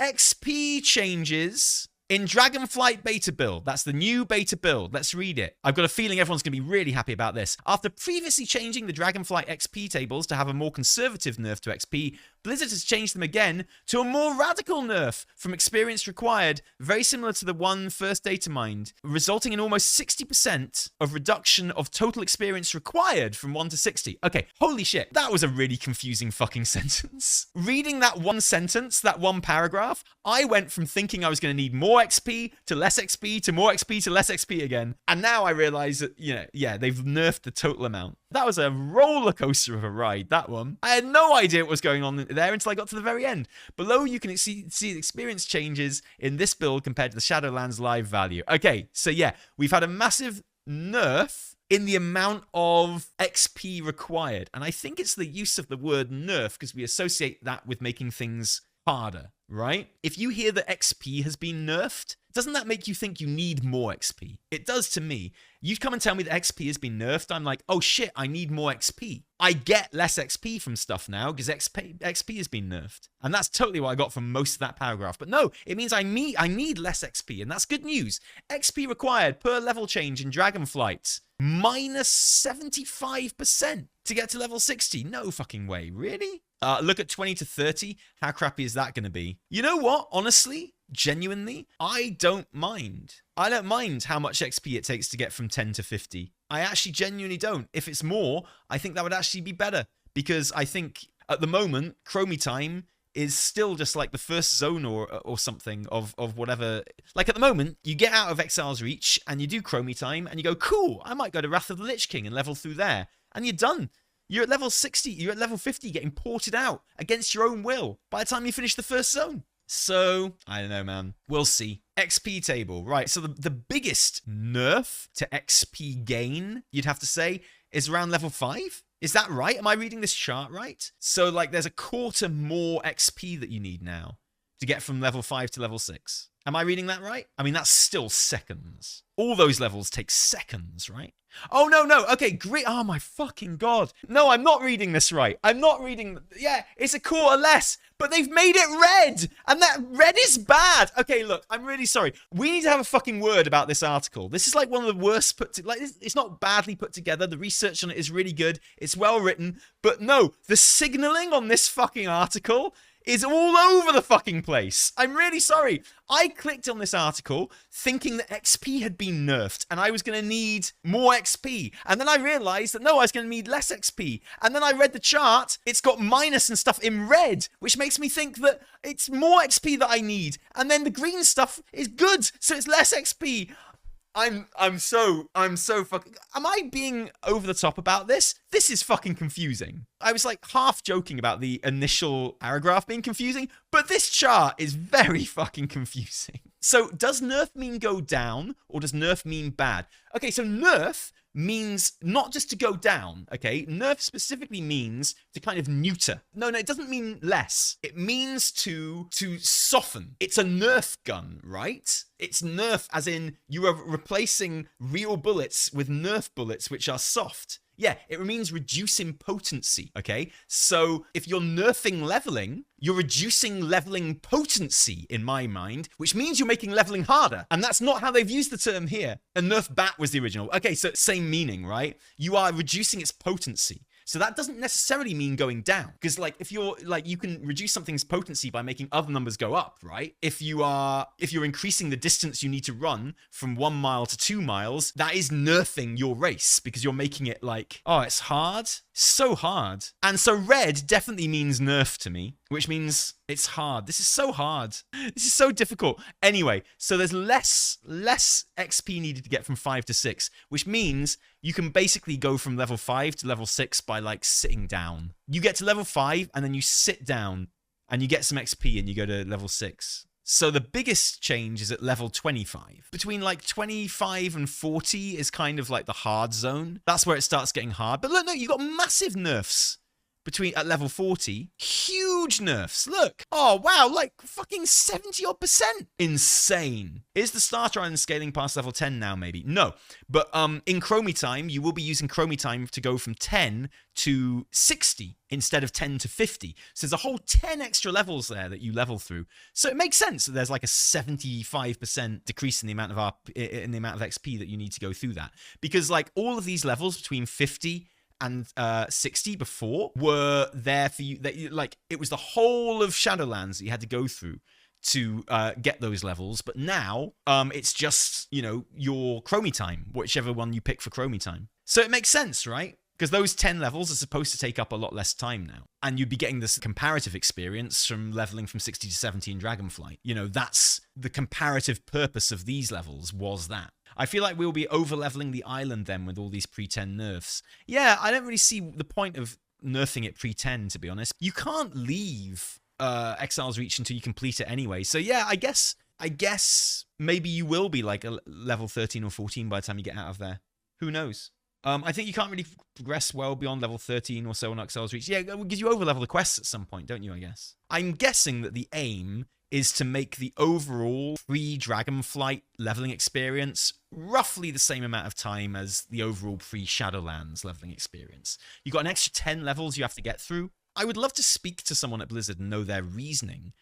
XP changes in Dragonflight beta build. That's the new beta build. Let's read it. I've got a feeling everyone's going to be really happy about this. After previously changing the Dragonflight XP tables to have a more conservative nerf to XP, Blizzard has changed them again to a more radical nerf from experience required, very similar to the one first data mined, resulting in almost 60% of reduction of total experience required from 1 to 60. Okay, holy shit, that was a really confusing fucking sentence. Reading that one sentence, that one paragraph, I went from thinking I was going to need more XP to less XP to more XP to less XP again. And now I realize that, yeah, they've nerfed the total amount. That was a roller coaster of a ride, that one. I had no idea what was going on there until I got to the very end. Below, you can see the experience changes in this build compared to the Shadowlands live value. Okay, so yeah, we've had a massive nerf in the amount of XP required. And I think it's the use of the word nerf because we associate that with making things harder, right? If you hear that XP has been nerfed, doesn't that make you think you need more XP? It does to me. You come and tell me that XP has been nerfed, I'm like, oh shit, I need more XP. I get less XP from stuff now because XP has been nerfed. And that's totally what I got from most of that paragraph. But no, it means I need less XP, and that's good news. XP required per level change in Dragonflight, minus 75% to get to level 60. No fucking way, really? Look at 20 to 30. How crappy is that going to be? You know what? Honestly, genuinely, I don't mind. I don't mind how much XP it takes to get from 10 to 50. I actually genuinely don't. If it's more, I think that would actually be better. Because I think at the moment, Chromie time is still just like the first zone or something of whatever. Like at the moment, you get out of Exile's Reach and you do Chromie time and you go, cool, I might go to Wrath of the Lich King and level through there. And you're done. You're at level 60, you're at level 50 getting ported out against your own will by the time you finish the first zone. So, I don't know, man. We'll see. XP table. Right, so the biggest nerf to XP gain, you'd have to say, is around level 5? Is that right? Am I reading this chart right? So, like, there's a quarter more XP that you need now to get from level 5 to level 6. Am I reading that right? I mean, that's still seconds. All those levels take seconds, right? Oh, no. Okay, great. Oh, my fucking God. No, I'm not reading this right. I'm not reading... Yeah, it's a quarter less, but they've made it red, and that red is bad. Okay, look, I'm really sorry. We need to have a fucking word about this article. This is like one of the worst it's not badly put together. The research on it is really good. It's well written, but no, the signaling on this fucking article is all over the fucking place. I'm really sorry. I clicked on this article thinking that XP had been nerfed and I was going to need more XP. And then I realized that no, I was going to need less XP. And then I read the chart. It's got minus and stuff in red, which makes me think that it's more XP that I need. And then the green stuff is good, so it's less XP. I'm so fucking... Am I being over the top about this? This is fucking confusing. I was like half joking about the initial paragraph being confusing, but this chart is very fucking confusing. So does nerf mean go down or does nerf mean bad? Okay, so nerf means not just to go down, okay? Nerf specifically means to kind of neuter. No, it doesn't mean less. It means to soften. It's a nerf gun, right? It's nerf as in you are replacing real bullets with nerf bullets, which are soft. Yeah, it means reducing potency, okay? So if you're nerfing leveling, you're reducing leveling potency in my mind, which means you're making leveling harder. And that's not how they've used the term here. A nerf bat was the original. Okay, so same meaning, right? You are reducing its potency. So that doesn't necessarily mean going down. Because like if you're like you can reduce something's potency by making other numbers go up, right? If you're increasing the distance you need to run from 1 mile to 2 miles, that is nerfing your race because you're making it like, oh, it's hard. So hard. And so red definitely means nerf to me, which means it's hard. This is so hard. This is so difficult. Anyway, so there's less XP needed to get from 5 to 6, which means you can basically go from level 5 to level 6 by like sitting down. You get to level 5 and then you sit down and you get some XP and you go to level 6. So the biggest change is at level 25. Between like 25 and 40 is kind of like the hard zone. That's where it starts getting hard. But look, no, you got massive nerfs at level 40. Huge nerfs. Look. Oh, wow. Like fucking 70 odd %. Insane. Is the starter island scaling past level 10 now, maybe? No. But in Chromie time, you will be using Chromie time to go from 10 to 60 instead of 10 to 50. So there's a whole 10 extra levels there that you level through. So it makes sense that there's like a 75% decrease in the amount of XP that you need to go through that. Because like all of these levels between 50 and 60 before were there for you. Like it was the whole of Shadowlands that you had to go through to get those levels. But now it's just, you know, your Chromie time, whichever one you pick for Chromie time. So it makes sense, right? Because those 10 levels are supposed to take up a lot less time now. And you'd be getting this comparative experience from leveling from 60 to 70 in Dragonflight. You know, that's the comparative purpose of these levels, was that. I feel like we'll be over-leveling the island then with all these pre-10 nerfs. Yeah, I don't really see the point of nerfing it pre-10, to be honest. You can't leave Exile's Reach until you complete it anyway. So yeah, I guess maybe you will be like a level 13 or 14 by the time you get out of there. Who knows? I think you can't really progress well beyond level 13 or so on Exile's Reach. Yeah, because you over-level the quests at some point, don't you, I guess? I'm guessing that the aim is to make the overall pre-Dragonflight leveling experience roughly the same amount of time as the overall pre-Shadowlands leveling experience. You've got an extra 10 levels you have to get through. I would love to speak to someone at Blizzard and know their reasoning,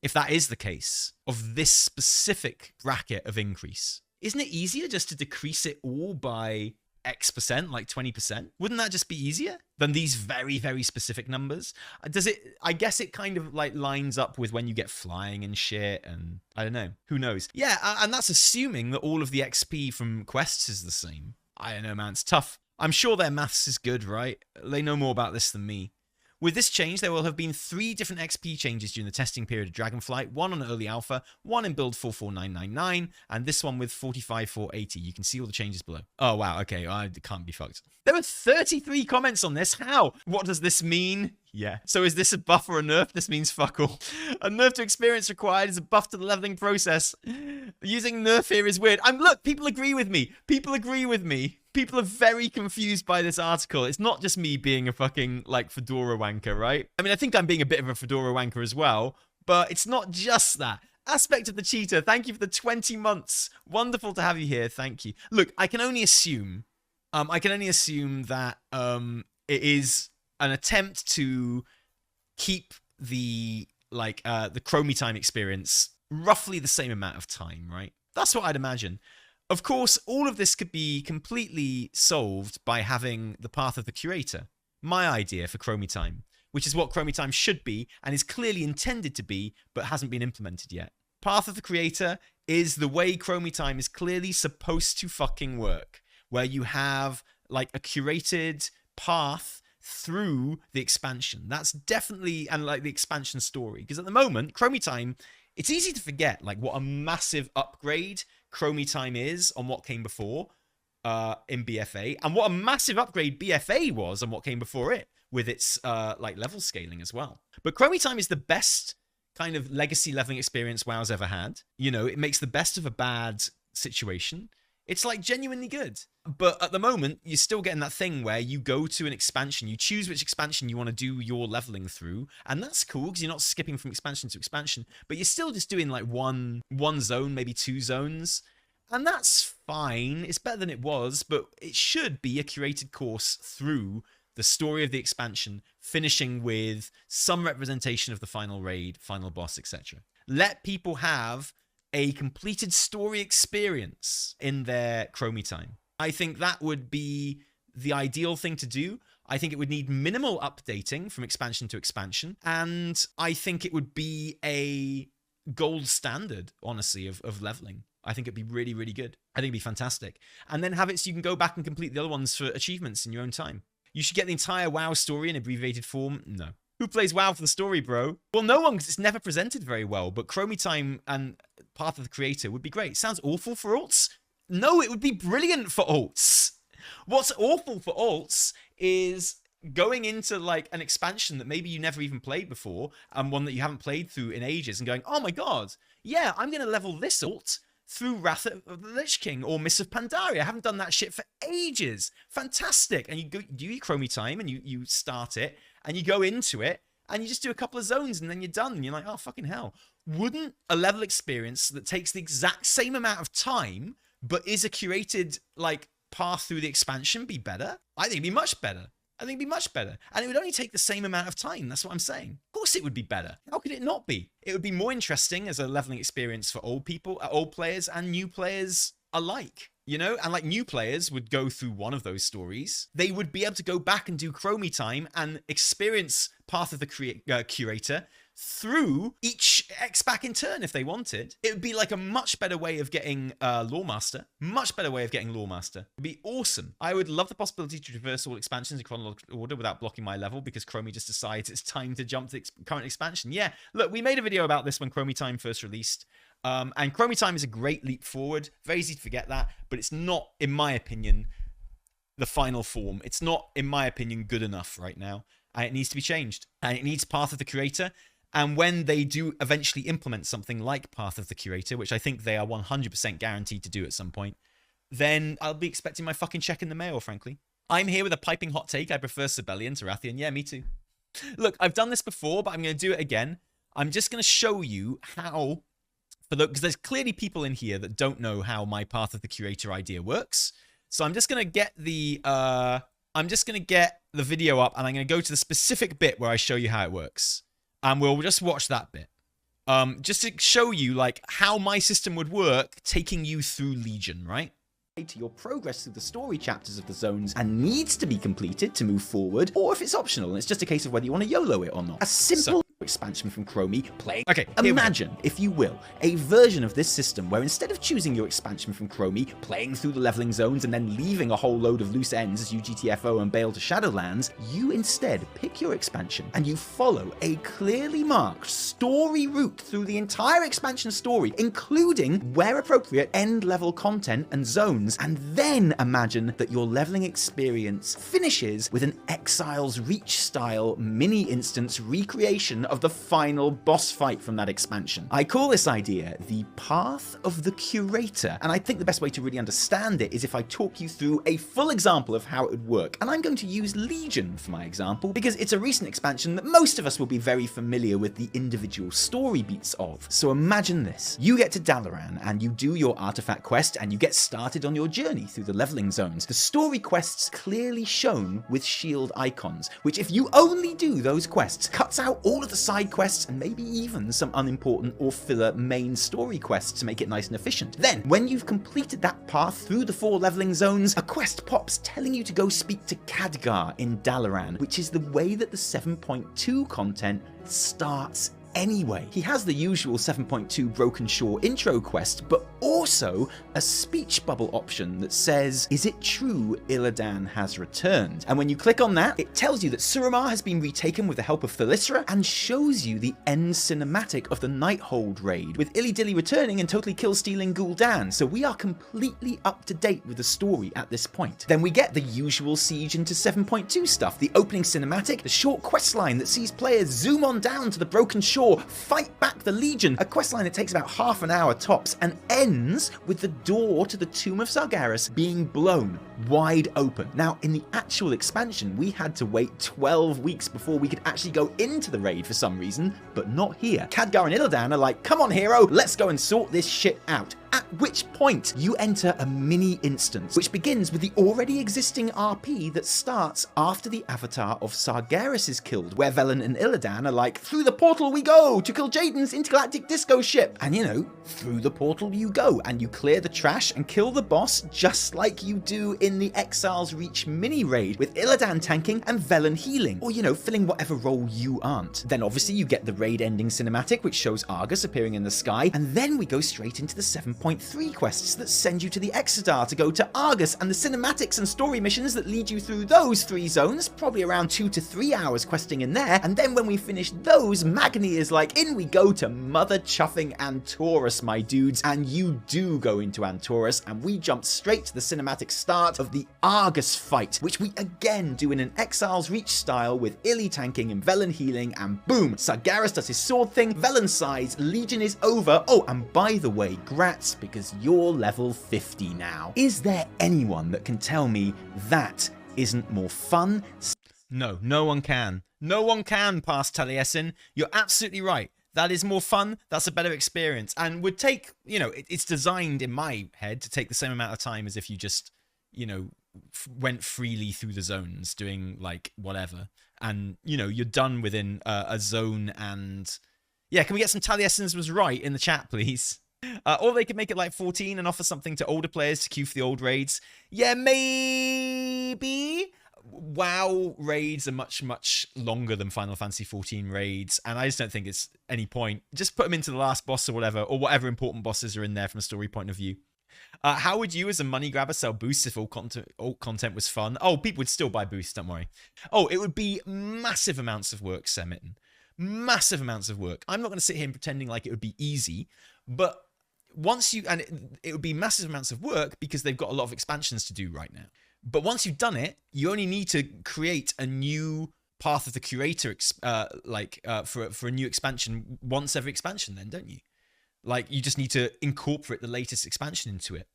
if that is the case, of this specific bracket of increase. Isn't it easier just to decrease it all by X%, like 20%? Wouldn't that just be easier than these very, very specific numbers? Does it? I guess it kind of like lines up with when you get flying and shit, and I don't know. Who knows? Yeah, and that's assuming that all of the XP from quests is the same. I don't know, man. It's tough. I'm sure their maths is good, right? They know more about this than me. With this change, there will have been 3 different XP changes during the testing period of Dragonflight, one on early alpha, one in build 44999, and this one with 45480. You can see all the changes below. Oh, wow. Okay, I can't be fucked. There were 33 comments on this. How? What does this mean? Yeah. So is this a buff or a nerf? This means fuck all. A nerf to experience required is a buff to the leveling process. Using nerf here is weird. Look, people agree with me. People agree with me. People are very confused by this article. It's not just me being a fucking, like, fedora wanker, right? I mean, I think I'm being a bit of a fedora wanker as well, but it's not just that. Aspect of the Cheetah, thank you for the 20 months. Wonderful to have you here. Thank you. Look, I can only assume that it is an attempt to keep the Chromie time experience roughly the same amount of time, right? That's what I'd imagine. Of course, all of this could be completely solved by having the path of the curator. My idea for Chromie time, which is what Chromie time should be and is clearly intended to be, but hasn't been implemented yet. Path of the creator is the way Chromie time is clearly supposed to fucking work, where you have like a curated path through the expansion. That's definitely, and like the expansion story, because at the moment, Chromie time, it's easy to forget like what a massive upgrade Chromie time is on what came before in BFA, and what a massive upgrade BFA was on what came before it with its like level scaling as well. But Chromie time is the best kind of legacy leveling experience WoW's ever had. You know, it makes the best of a bad situation. It's like genuinely good. But at the moment, you're still getting that thing where you go to an expansion, you choose which expansion you want to do your leveling through, and that's cool because you're not skipping from expansion to expansion, but you're still just doing like one zone, maybe 2 zones, and that's fine. It's better than it was, but it should be a curated course through the story of the expansion, finishing with some representation of the final raid, final boss, etc. Let people have a completed story experience in their Chromie time. I think that would be the ideal thing to do. I think it would need minimal updating from expansion to expansion. And I think it would be a gold standard, honestly, of leveling. I think it'd be really, really good. I think it'd be fantastic. And then have it so you can go back and complete the other ones for achievements in your own time. You should get the entire WoW story in abbreviated form. No. Who plays WoW for the story, bro? Well, no one, because it's never presented very well. But Chromie time and Path of the Creator would be great. Sounds awful for alts? No, it would be brilliant for alts. What's awful for alts is going into like an expansion that maybe you never even played before, and one that you haven't played through in ages, and going, oh my god, yeah, I'm going to level this alt through Wrath of the Lich King or Mists of Pandaria. I haven't done that shit for ages. Fantastic. And you go, do your Chromie time and you start it, and you go into it, and you just do a couple of zones, and then you're done. And you're like, oh, fucking hell. Wouldn't a level experience that takes the exact same amount of time, but is a curated, like, path through the expansion be better? I think it'd be much better. I think it'd be much better. And it would only take the same amount of time. That's what I'm saying. Of course it would be better. How could it not be? It would be more interesting as a leveling experience for old people, old players and new players alike. You know, and like new players would go through one of those stories. They would be able to go back and do Chromie time and experience Path of the Curator through each X-Pack in turn if they wanted. It would be like a much better way of getting Loremaster. Much better way of getting Loremaster. It'd be awesome. I would love the possibility to traverse all expansions in chronological order without blocking my level because Chromie just decides it's time to jump to the current expansion. Yeah, look, we made a video about this when Chromie time first released. And Chromie time is a great leap forward. Very easy to forget that, but it's not, in my opinion, the final form. It's not, in my opinion, good enough right now. And it needs to be changed. And it needs Path of the Curator. And when they do eventually implement something like Path of the Curator, which I think they are 100% guaranteed to do at some point, then I'll be expecting my fucking check in the mail, frankly. I'm here with a piping hot take. I prefer Sibelian to Rathian. Yeah, me too. Look, I've done this before, but I'm going to do it again. I'm just going to show you how... because there's clearly people in here that don't know how my Path of the Curator idea works. So I'm just going to get the video up, and I'm going to go to the specific bit where I show you how it works. And we'll just watch that bit. Just to show you like how my system would work taking you through Legion, right? To your progress through the story chapters of the zones and needs to be completed to move forward, or if it's optional and it's just a case of whether you want to YOLO it or not. A simple expansion from Chromie playing. Okay, imagine, if you will, a version of this system where instead of choosing your expansion from Chromie, playing through the leveling zones and then leaving a whole load of loose ends as you GTFO and bail to Shadowlands, you instead pick your expansion and you follow a clearly marked story route through the entire expansion story, including, where appropriate, end level content and zones, and then imagine that your leveling experience finishes with an Exile's Reach style mini instance recreation of the final boss fight from that expansion. I call this idea the Path of the Curator, and I think the best way to really understand it is if I talk you through a full example of how it would work. And I'm going to use Legion for my example because it's a recent expansion that most of us will be very familiar with the individual story beats of. So imagine this. You get to Dalaran and you do your artifact quest and you get started on your journey through the leveling zones. The story quests clearly shown with shield icons, which if you only do those quests, cuts out all of the side quests and maybe even some unimportant or filler main story quests to make it nice and efficient. Then, when you've completed that path through the 4 leveling zones, a quest pops telling you to go speak to Khadgar in Dalaran, which is the way that the 7.2 content starts anyway. He has the usual 7.2 Broken Shore intro quest, but also a speech bubble option that says, "Is it true Illidan has returned?" And when you click on that, it tells you that Suramar has been retaken with the help of Thalyssra and shows you the end cinematic of the Nighthold raid, with Illidilli returning and totally kill-stealing Gul'dan. So we are completely up to date with the story at this point. Then we get the usual Siege into 7.2 stuff, the opening cinematic, the short questline that sees players zoom on down to the Broken Shore, fight back the Legion, a questline that takes about half an hour tops, and ends with the door to the Tomb of Sargeras being blown wide open. Now, in the actual expansion, we had to wait 12 weeks before we could actually go into the raid for some reason, but not here. Khadgar and Illidan are like, "Come on, hero, let's go and sort this shit out." At which point, you enter a mini instance, which begins with the already existing RP that starts after the avatar of Sargeras is killed, where Velen and Illidan are like, "Through the portal we go to kill Jaden's intergalactic disco ship." And you know, through the portal you go, and you clear the trash and kill the boss just like you do in the Exile's Reach mini raid, with Illidan tanking and Velen healing, or you know, filling whatever role you aren't. Then obviously you get the raid ending cinematic, which shows Argus appearing in the sky, and then we go straight into the 7.3 quests that send you to the Exodar to go to Argus, and the cinematics and story missions that lead you through those 3 zones, probably around 2 to 3 hours questing in there. And then when we finish those, Magni is like, "In we go to mother chuffing Antorus, my dudes." And you do go into Antorus, and we jump straight to the cinematic start of the Argus fight, which we again do in an Exile's Reach style with Illy tanking and Velen healing, and boom, Sargeras does his sword thing, Velen sides, Legion is over. Oh, and by the way, grats, because you're level 50 now. Is there anyone that can tell me that isn't more fun? No, no one can. No one can pass Taliesin. You're absolutely right. That is more fun. That's a better experience. And would take, it's designed in my head to take the same amount of time as if you just, went freely through the zones doing like whatever. And, you're done within a zone. And yeah, can we get some Taliesins was right in the chat, please? Or they could make it like 14 and offer something to older players to queue for the old raids. Yeah, maybe. WoW raids are much, much longer than Final Fantasy 14 raids, and I just don't think it's any point. Just put them into the last boss or whatever important bosses are in there from a story point of view. How would you, as a money grabber, sell boosts if all content was fun? Oh, people would still buy boosts, don't worry. Oh, it would be massive amounts of work, Semitten. Massive amounts of work. I'm not going to sit here and pretending like it would be easy, but once you, and it would be massive amounts of work because they've got a lot of expansions to do right now. But once you've done it, you only need to create a new path of the curator, for a new expansion once every expansion then, don't you? Like, you just need to incorporate the latest expansion into it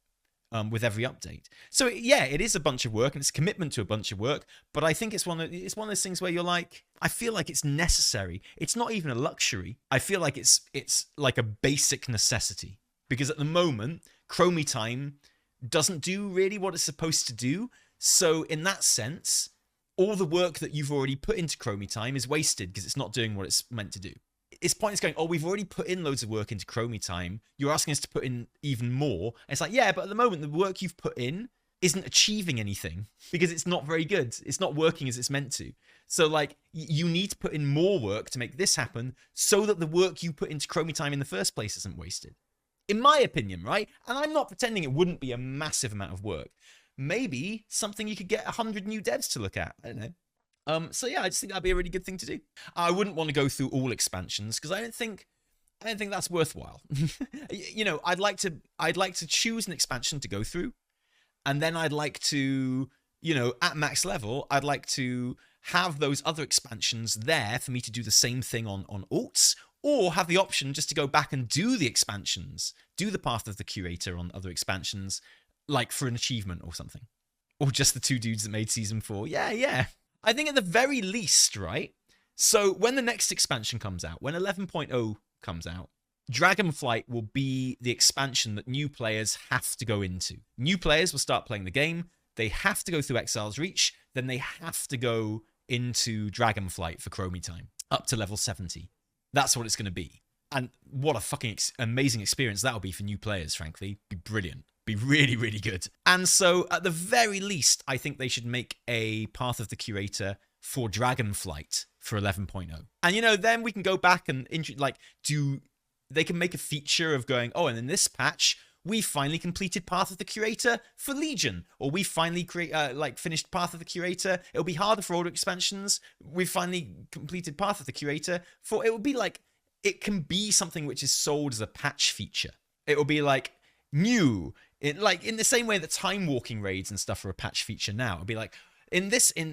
with every update. So, yeah, it is a bunch of work, and it's a commitment to a bunch of work, but I think it's one of those things where you're like, I feel like it's necessary. It's not even a luxury. I feel like it's like a basic necessity. Because at the moment, Chromie Time doesn't do really what it's supposed to do. So in that sense, all the work that you've already put into Chromie Time is wasted because it's not doing what it's meant to do. It's pointless going, oh, we've already put in loads of work into Chromie Time. You're asking us to put in even more. And it's like, yeah, but at the moment, the work you've put in isn't achieving anything because it's not very good. It's not working as it's meant to. So like, you need to put in more work to make this happen so that the work you put into Chromie Time in the first place isn't wasted. In my opinion, right? And I'm not pretending it wouldn't be a massive amount of work. Maybe something you could get 100 new devs to look at. I don't know. So yeah, I just think that'd be a really good thing to do. I wouldn't want to go through all expansions because I don't think that's worthwhile. I'd like to choose an expansion to go through, and then I'd like to, at max level, I'd like to have those other expansions there for me to do the same thing on alts. Or have the option just to go back and do the expansions, do the Path of the Curator on other expansions, like for an achievement or something. Or just the two dudes that made Season 4. Yeah. I think at the very least, right? So when the next expansion comes out, when 11.0 comes out, Dragonflight will be the expansion that new players have to go into. New players will start playing the game. They have to go through Exile's Reach. Then they have to go into Dragonflight for Chromie Time, up to level 70. That's what it's going to be. And what a fucking amazing experience that'll be for new players, frankly. Be brilliant. Be really, really good. And so, at the very least, I think they should make a Path of the Curator for Dragonflight for 11.0. And, then we can go back and, they can make a feature of going, oh, and in this patch, we finally completed Path of the Curator for Legion. Or we finally finished Path of the Curator. It'll be harder for older expansions. We finally completed Path of the Curator for... It will be like... It can be something which is sold as a patch feature. It will be like new. In the same way that time walking raids and stuff are a patch feature now. It'll be like... In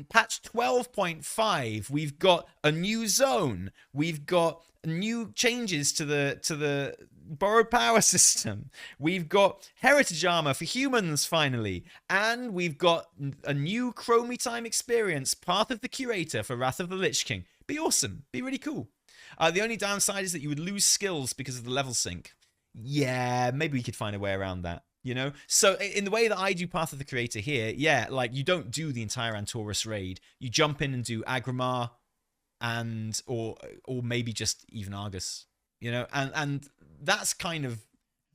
patch 12.5, we've got a new zone. We've got new changes to the borrowed power system. We've got heritage armor for humans finally, and we've got a new Chromie Time experience, Path of the Curator for Wrath of the Lich King. Be awesome. Be really cool. The only downside is that you would lose skills because of the level sync. Yeah, maybe we could find a way around that. So in the way that I do Path of the Curator here, yeah, like you don't do the entire Antorus raid. You jump in and do Agrimar or maybe just even Argus, and that's kind of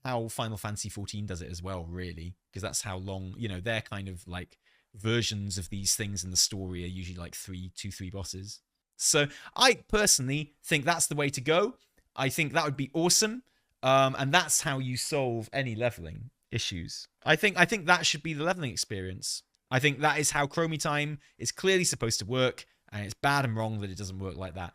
how Final Fantasy 14 does it as well, really, because that's how long, their kind of like versions of these things in the story are usually like 3 bosses. So I personally think that's the way to go. I think that would be awesome. And that's how you solve any leveling issues. I think that should be the leveling experience. I think that is how Chromie Time is clearly supposed to work, and it's bad and wrong that it doesn't work like that.